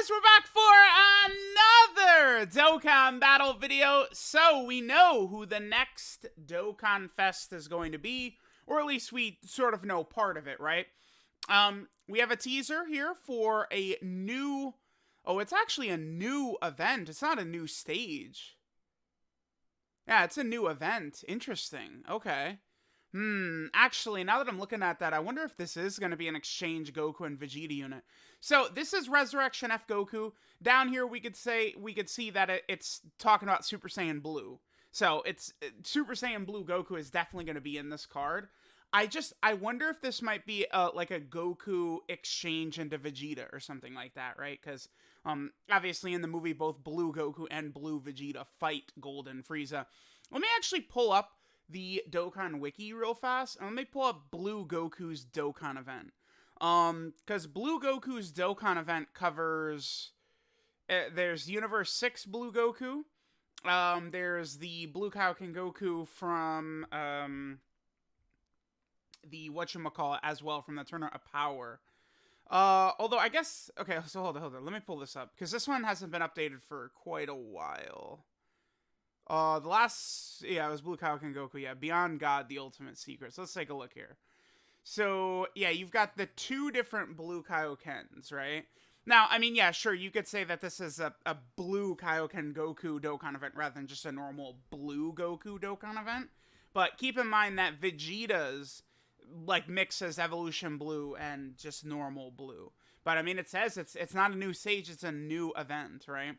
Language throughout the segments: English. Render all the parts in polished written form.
guys, we're back for another Dokkan battle video. So we know who the next Dokkan Fest is going to be, or at least we sort of know part of it, right? We have a teaser here for a new, it's actually a new event. It's not a new stage. Yeah, it's a new event. Interesting. Okay. Actually, now that I'm looking at that, I wonder if this is going to be an exchange Goku and Vegeta unit. So, this is Resurrection F Goku. Down here, we could see that it's talking about Super Saiyan Blue. So, it's Super Saiyan Blue Goku is definitely going to be in this card. I wonder if this might be like a Goku exchange into Vegeta or something like that, right? Because, obviously in the movie, both Blue Goku and Blue Vegeta fight Golden Frieza. Let me actually pull up the Dokkan wiki real fast, and let me pull up Blue Goku's Dokkan event. Because Blue Goku's Dokkan event covers, there's Universe 6 Blue Goku, there's the Blue Kaioken Goku from, the whatchamacallit as well, from the Tournament of Power. Although I guess, okay, so hold on, let me pull this up, because this one hasn't been updated for quite a while. The last, it was Blue Kaioken Goku, Beyond God, The Ultimate Secret. So let's take a look here. So, you've got the two different Blue Kaiokens, right? Now, I mean, sure, you could say that this is a Blue Kaioken Goku Dokkan event rather than just a normal Blue Goku Dokkan event. But keep in mind that Vegeta's, mixes Evolution Blue and just normal Blue. But, I mean, it says it's not a new stage, it's a new event, right?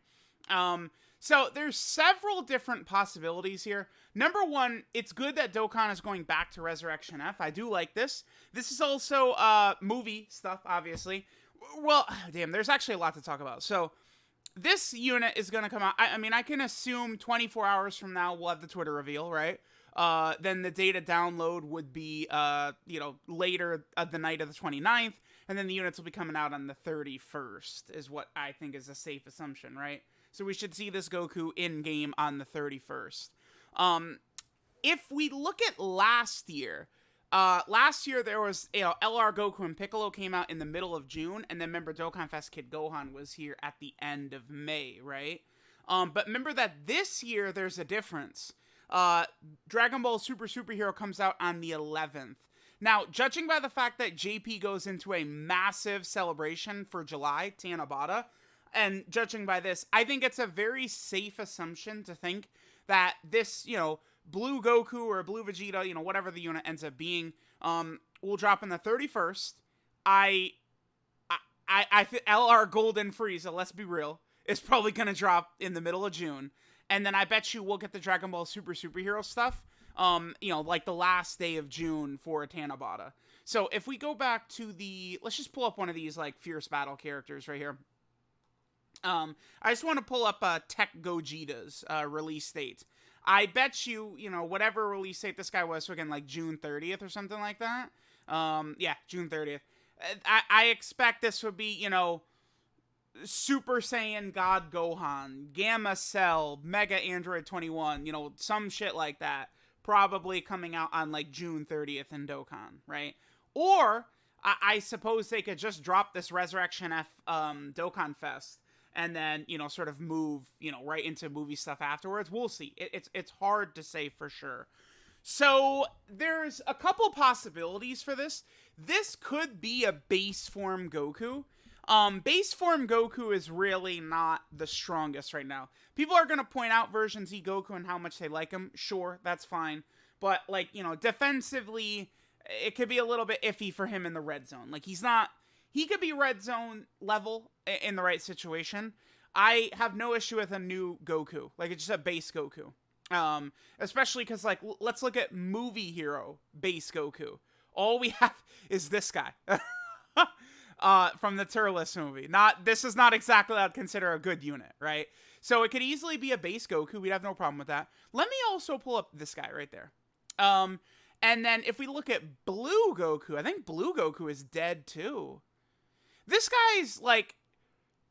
So there's several different possibilities here. Number one, it's good that Dokkan is going back to Resurrection F. I do like this. This is also movie stuff, obviously. Well, damn, there's actually a lot to talk about. So this unit is going to come out. I mean, I can assume 24 hours from now we'll have the Twitter reveal, right? Then the data download would be, later the night of the 29th. And then the units will be coming out on the 31st is what I think is a safe assumption, right? So we should see this Goku in-game on the 31st. If we look at last year there was, LR Goku and Piccolo came out in the middle of June, and then remember DokkanFest Kid Gohan was here at the end of May, right? But remember that this year there's a difference. Dragon Ball Super Superhero comes out on the 11th. Now, judging by the fact that JP goes into a massive celebration for July, Tanabata, and judging by this, I think it's a very safe assumption to think that this, Blue Goku or Blue Vegeta, whatever the unit ends up being, will drop on the 31st. I think LR Golden Frieza, let's be real, is probably going to drop in the middle of June. And then I bet you we'll get the Dragon Ball Super Superhero stuff, like the last day of June for Tanabata. So if we go back to let's just pull up one of these, Fierce Battle characters right here. I just want to pull up Tech Gogeta's release date. I bet you, whatever release date this guy was, so again, June 30th or something like that. June 30th. I expect this would be, Super Saiyan God Gohan, Gamma Cell, Mega Android 21, some shit like that. Probably coming out on, June 30th in Dokkan, right? Or, I suppose they could just drop this Resurrection F Dokkan Fest and then, sort of move, right into movie stuff afterwards. We'll see. It's hard to say for sure. So, there's a couple possibilities for this. This could be a base form Goku. Base form Goku is really not the strongest right now. People are going to point out version Z Goku and how much they like him. Sure, that's fine. But, defensively, it could be a little bit iffy for him in the red zone. He could be red zone level in the right situation. I have no issue with a new Goku. It's just a base Goku. Especially because, let's look at movie hero base Goku. All we have is this guy. From the Turles movie. This is not exactly what I'd consider a good unit, right? So it could easily be a base Goku. We'd have no problem with that. Let me also pull up this guy right there. And then if we look at Blue Goku, I think Blue Goku is dead too. This guy's,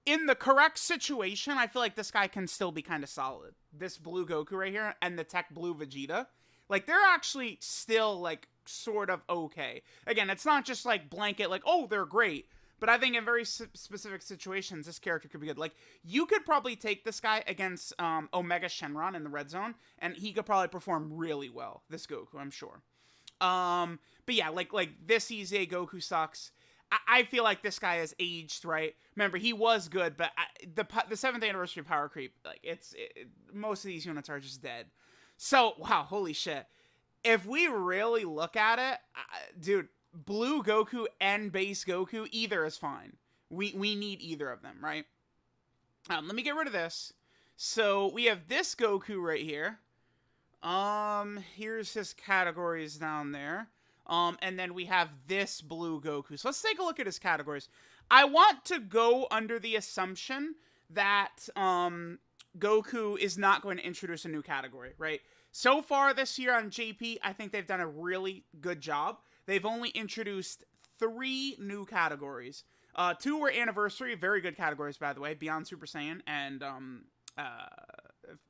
in the correct situation, I feel like this guy can still be kind of solid. This Blue Goku right here and the Tech Blue Vegeta. They're actually still, sort of okay. Again, it's not just, blanket, oh, they're great. But I think in very specific situations, this character could be good. Like, you could probably take this guy against Omega Shenron in the red zone, and he could probably perform really well, this Goku, I'm sure. But yeah, like this EZA Goku sucks. I feel like this guy has aged, right? Remember, he was good, but the 7th anniversary power creep, like, most of these units are just dead. So, wow, holy shit. If we really look at it, dude, Blue Goku and Base Goku, either is fine. We need either of them, right? Let me get rid of this. So, we have this Goku right here. Here's his categories down there. And then we have this Blue Goku. So let's take a look at his categories. I want to go under the assumption that, Goku is not going to introduce a new category, right? So far this year on JP, I think they've done a really good job. They've only introduced 3 new categories. 2 were anniversary, very good categories, by the way, Beyond Super Saiyan and,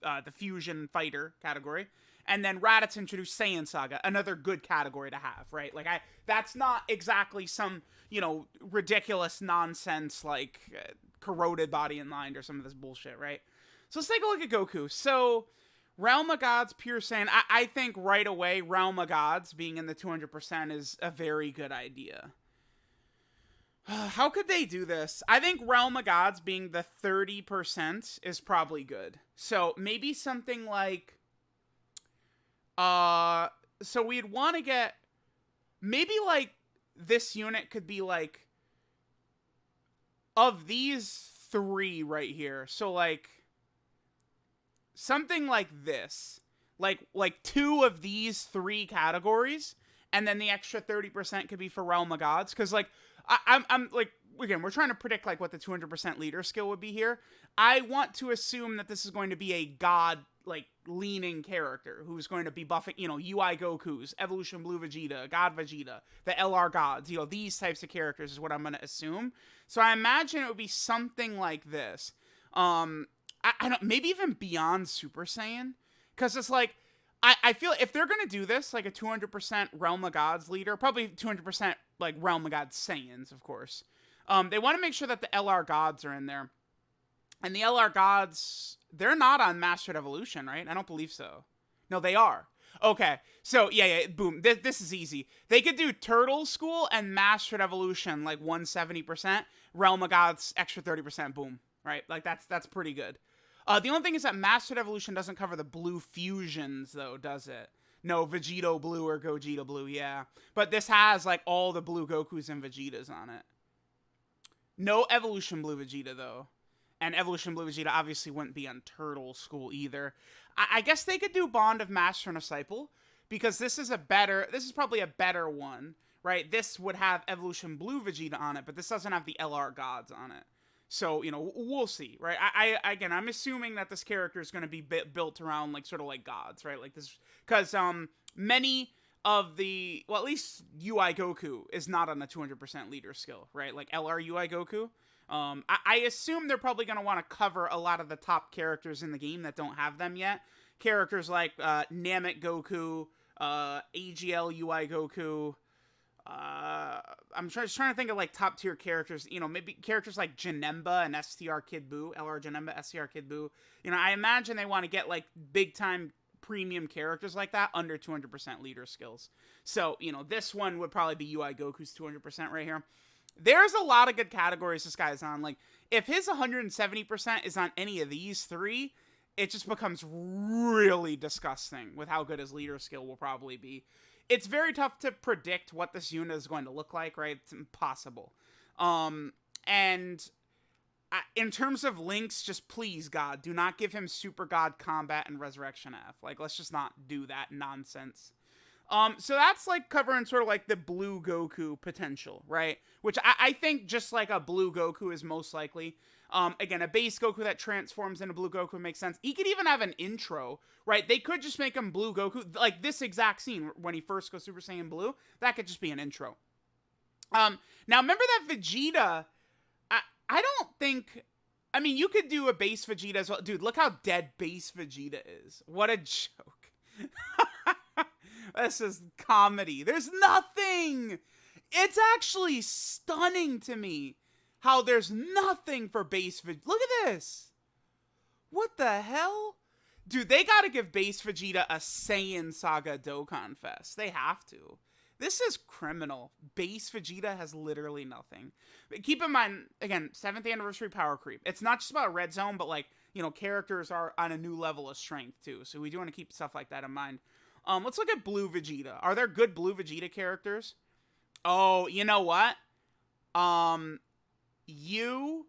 the Fusion Fighter category. And then Raditz introduced Saiyan Saga, another good category to have, right? Like, that's not exactly some, ridiculous nonsense like corroded body and mind or some of this bullshit, right? So let's take a look at Goku. So, Realm of Gods, Pure Saiyan, I think right away, Realm of Gods being in the 200% is a very good idea. How could they do this? I think Realm of Gods being the 30% is probably good. So, maybe something like... so we'd want to get, maybe, like, this unit could be, like, of these 3 right here. So, like, something like this. Like 2 of these 3 categories, and then the extra 30% could be for Realm of Gods. Because, like, I'm, like, again, we're trying to predict, like, what the 200% leader skill would be here. I want to assume that this is going to be a god, like, leaning character who's going to be buffing, UI Gokus, Evolution Blue Vegeta, God Vegeta, the LR Gods, these types of characters is what I'm going to assume. So I imagine it would be something like this. I don't, maybe even beyond Super Saiyan, because it's like, I feel if they're going to do this, like a 200% Realm of Gods leader, probably 200% like Realm of Gods Saiyans, of course. They want to make sure that the LR Gods are in there. And the LR Gods, they're not on Mastered Evolution, right? I don't believe so. No, they are. Okay, so yeah, boom. This is easy. They could do Turtle School and Mastered Evolution, like 170%. Realm of Gods, extra 30%, boom. Right? Like, that's pretty good. The only thing is that Mastered Evolution doesn't cover the blue fusions, though, does it? No, Vegito Blue or Gogeta Blue, yeah. But this has, like, all the Blue Gokus and Vegetas on it. No Evolution Blue Vegeta, though. And Evolution Blue Vegeta obviously wouldn't be on Turtle School either. I guess they could do Bond of Master and Disciple, because this is probably a better one, right? This would have Evolution Blue Vegeta on it, but this doesn't have the LR Gods on it. So, we'll see, right? Again, I'm assuming that this character is going to be built around, like, sort of like gods, right? Like this, because, many of the, well, at least UI Goku is not on the 200% leader skill, right? Like LR UI Goku. I assume they're probably going to want to cover a lot of the top characters in the game that don't have them yet. Characters like, Namek Goku, AGL UI Goku, I'm trying to think of, like, top tier characters, maybe characters like Janemba and STR Kid Buu, LR Janemba, STR Kid Buu. I imagine they want to get, like, big time premium characters like that under 200% leader skills. So, this one would probably be UI Goku's 200% right here. There's a lot of good categories this guy's on. Like, if his 170% is on any of these 3, it just becomes really disgusting with how good his leader skill will probably be. It's very tough to predict what this unit is going to look like, right? It's impossible. And in terms of links, just please, God, do not give him Super God Combat and Resurrection F. Like, let's just not do that nonsense. So that's, like, covering sort of, like, the Blue Goku potential, right? Which I think just, like, a Blue Goku is most likely. Again, a base Goku that transforms into Blue Goku makes sense. He could even have an intro, right? They could just make him Blue Goku. Like, this exact scene when he first goes Super Saiyan Blue, that could just be an intro. Now, remember that Vegeta... I don't think... I mean, you could do a base Vegeta as well. Dude, look how dead base Vegeta is. What a joke. This is comedy. There's nothing! It's actually stunning to me how there's nothing for base Vegeta. Look at this. What the hell? Dude, they gotta give base Vegeta a Saiyan Saga Dokkan Fest. They have to. This is criminal. Base Vegeta has literally nothing. But keep in mind, again, 7th anniversary power creep. It's not just about Red Zone, but like, you know, characters are on a new level of strength too. So we do want to keep stuff like that in mind. Let's look at Blue Vegeta. Are there good Blue Vegeta characters? Oh, you know what? You,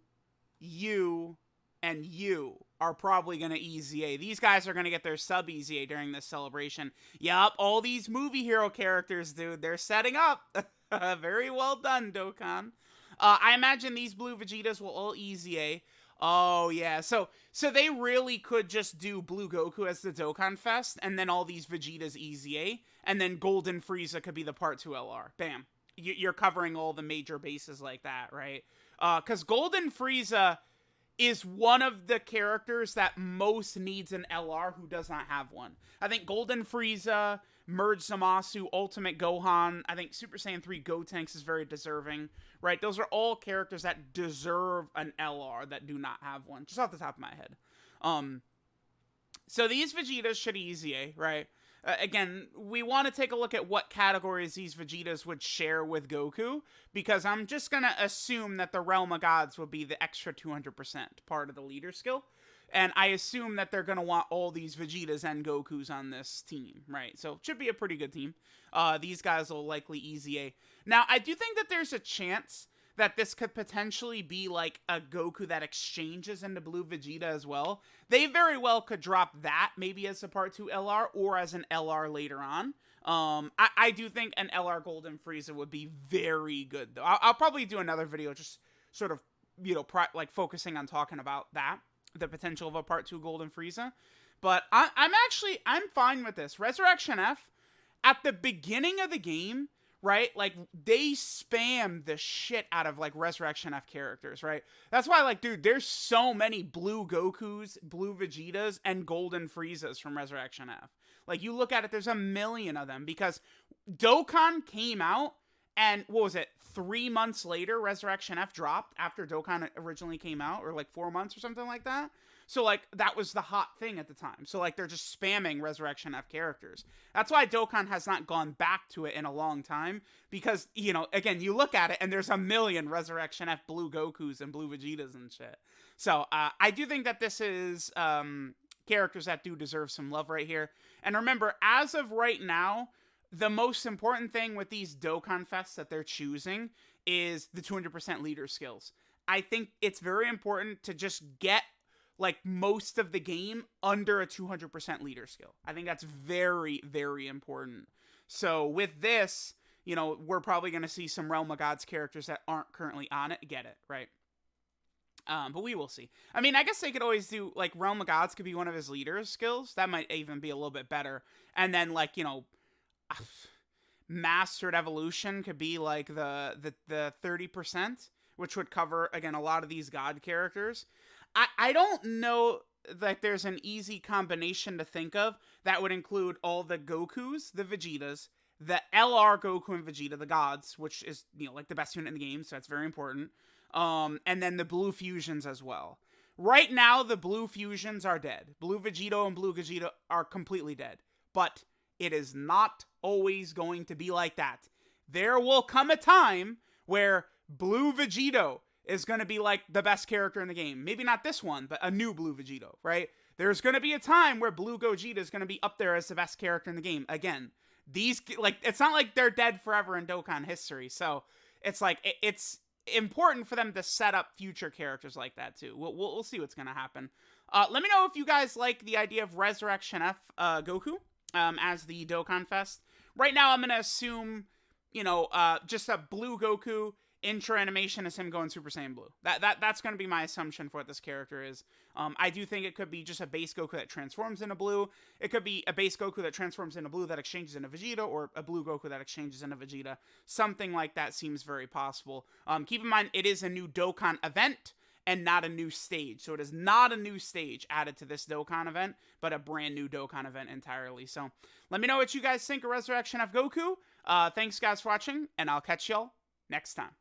and you are probably going to EZA. These guys are going to get their sub EZA during this celebration. Yup, all these movie hero characters, dude, they're setting up. Very well done, Dokkan. I imagine these Blue Vegetas will all EZA. Oh, yeah. So they really could just do Blue Goku as the Dokkan Fest, and then all these Vegetas EZA, and then Golden Frieza could be the Part 2 LR. Bam. You're covering all the major bases like that, right? Because Golden Frieza is one of the characters that most needs an LR who does not have one. I think Golden Frieza, Merge Zamasu, Ultimate Gohan, I think Super Saiyan 3 Gotenks is very deserving, right? Those are all characters that deserve an LR that do not have one, just off the top of my head. So these Vegetas should EZA, right? Again, we want to take a look at what categories these Vegetas would share with Goku, because I'm just going to assume that the Realm of Gods would be the extra 200% part of the leader skill, and I assume that they're going to want all these Vegetas and Gokus on this team, right? So it should be a pretty good team. These guys will likely EZA. Now, I do think that there's a chance that this could potentially be like a Goku that exchanges into Blue Vegeta as well. They very well could drop that maybe as a Part 2 LR or as an LR later on. I do think an LR Golden Frieza would be very good, though. I'll probably do another video just sort of, you know, like focusing on talking about that, the potential of a Part 2 Golden Frieza. But I'm fine with this. Resurrection F, at the beginning of the game, right? Like, they spam the shit out of, like, Resurrection F characters, right? That's why, like, dude, there's so many Blue Gokus, Blue Vegetas, and Golden Friezas from Resurrection F. Like, you look at it, there's a million of them, because Dokkan came out, and, what was it, 3 months later, Resurrection F dropped after Dokkan originally came out, or, like, 4 months or something like that? So, like, that was the hot thing at the time. So, like, they're just spamming Resurrection F characters. That's why Dokkan has not gone back to it in a long time. Because, you know, again, you look at it and there's a million Resurrection F Blue Gokus and Blue Vegetas and shit. So, I do think that this is characters that do deserve some love right here. And remember, as of right now, the most important thing with these Dokkan Fests that they're choosing is the 200% leader skills. I think it's very important to just get like most of the game under a 200% leader skill. I think that's very, very important. So with this, you know, we're probably going to see some Realm of Gods characters that aren't currently on it get it, right? But we will see. I mean, I guess they could always do, like, Realm of Gods could be one of his leader skills. That might even be a little bit better. And then, like, you know, Mastered Evolution could be, like, the 30%, which would cover, again, a lot of these God characters. I don't know that there's an easy combination to think of that would include all the Gokus, the Vegetas, the LR Goku and Vegeta, the gods, which is, you know, like the best unit in the game, so that's very important. And then the Blue Fusions as well. Right now, the Blue Fusions are dead. Blue Vegito and Blue Gogeta are completely dead. But it is not always going to be like that. There will come a time where Blue Vegito is going to be like the best character in the game. Maybe not this one, but a new Blue Vegito, right? There's going to be a time where Blue Gogeta is going to be up there as the best character in the game. Again, these, like, it's not like they're dead forever in Dokkan history. So it's like, it's important for them to set up future characters like that too. We'll see what's going to happen. Let me know if you guys like the idea of Resurrection F Goku as the Dokkan Fest. Right now, I'm going to assume, you know, just a Blue Goku intro animation is him going Super Saiyan Blue. That's going to be my assumption for what this character is. I do think it could be just a base Goku that transforms into Blue. It could be a base Goku that transforms into Blue that exchanges into Vegeta, or a Blue Goku that exchanges into Vegeta. Something like that seems very possible. Keep in mind, it is a new Dokkan event and not a new stage. So it is not a new stage added to this Dokkan event, but a brand new Dokkan event entirely. So let me know what you guys think of Resurrection F Goku. Thanks, guys, for watching, and I'll catch y'all next time.